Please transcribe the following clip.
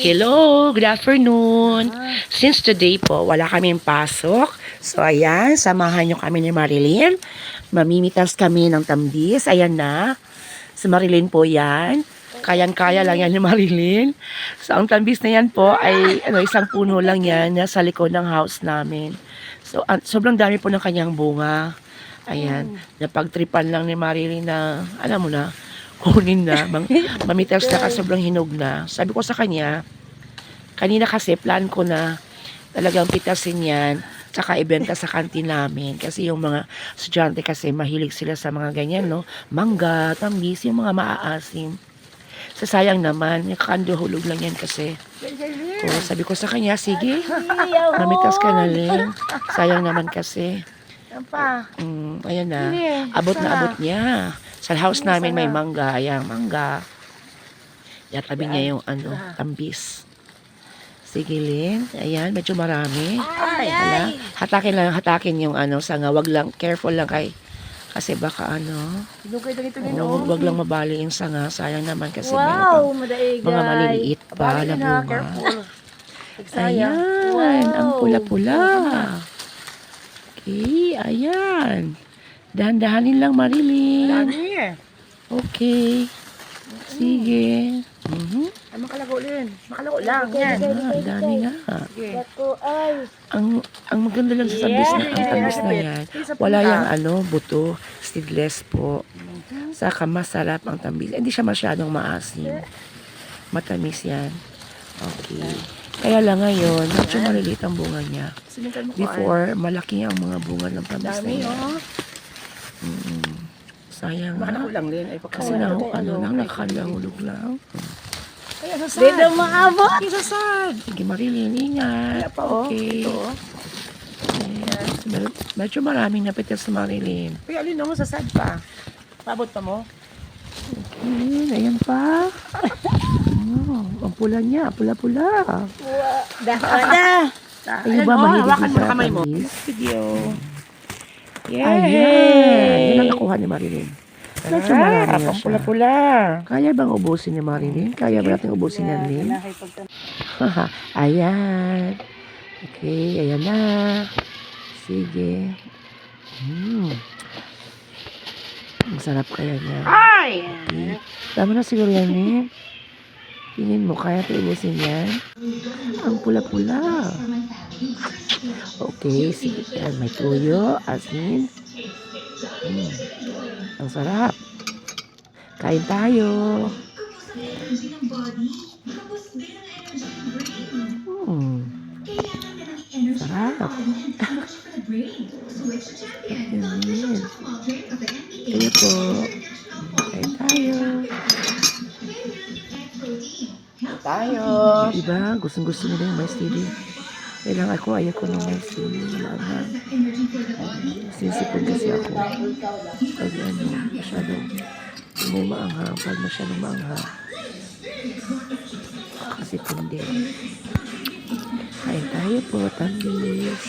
Hello, good afternoon. Since today po, wala kaming pasok. So, ayan, samahan nyo kami ni Marilyn. Mamimitas kami ng tambis. Ayan na. Si Marilyn po yan. Kayang-kaya lang yan ni Marilyn. So, ang tambis na yan po ay isang puno lang yan sa likod ng house namin. So, sobrang dami po ng kanyang bunga. Ayan, napagtripan lang ni Marilyn na, alam mo na, kunin na, mamitas na kasi sobrang hinog na. Sabi ko sa kanya, kanina kasi plan ko na talagang pitasin yan, tsaka ibenta sa kantin namin. Kasi yung mga estudyante kasi mahilig sila sa mga ganyan, no? Mangga, tamis, yung mga maaasim. Sayang naman, kakanduhulog lang yan kasi. So, sabi ko sa kanya, sige, mamitas ka na rin. Sayang naman kasi. Ayan na, abot na abot niya. Sa house namin may mangga, ayan, mangga. Yatabi niya yung tambis. Sige, Lynn. Ayan, medyo marami. Hala, hatakin yung sanga. Wag lang, careful lang kasi baka wag lang mabali yung sanga. Sayang naman kasi mga maliliit pa na bunga. Ayan, ang pula-pula. Okay, ayan. Dahan-dahanin lang, Marilyn. Okay. Sige. Makalago lang. Yan. Dami nga. Ang maganda lang sa tambis na yan, wala yung buto, seedless po. Saka masarap ang tambis. Hindi siya masyadong maasim. Matamis yan. Okay. Kaya lang ngayon, medyo maliliit ang bunga niya. Before, malaki ang mga bunga ng tambis na yan. Sayang nga. Kasi nakakahulog lang. Hindi na maabot. Sige, Marilyn, ingat. Okay. Medyo maraming napitas sa Marilyn. Kaya alin mo sa sad pa. Pabot pa mo? Okay, ayan pa. Ang pula niya, pula-pula. Ayun ba, mahilig hawakan mo sa kamay mo. tambis? Video. Ayan. Yan ang nakuha ni Marilyn. Medyo marami na siya. Pula-pula. Kaya bang ubusin ni Marilyn? Kaya ba natin ubusin yan, Lynn? Ayan. Okay, ayan na. Sige. Ang sarap kaya niya. Ay! Okay. Tama na siguro yan, Lynn. Tingin mo, kaya ito ubusin yan? Ang pula-pula. Okay, sige. May tuyo, asin. Ang sarap. Kain tayo. Sarap. Kaya po. Kain tayo. Diba? Gustong-gusto nila yung mais sili. Kailangan ako, ayaw ko ng mais sili. Sinisipon kasi ako. Pag masyadong may maanghang. Pag masyadong maanghang. Kasi hindi. Kain tayo po, tambis.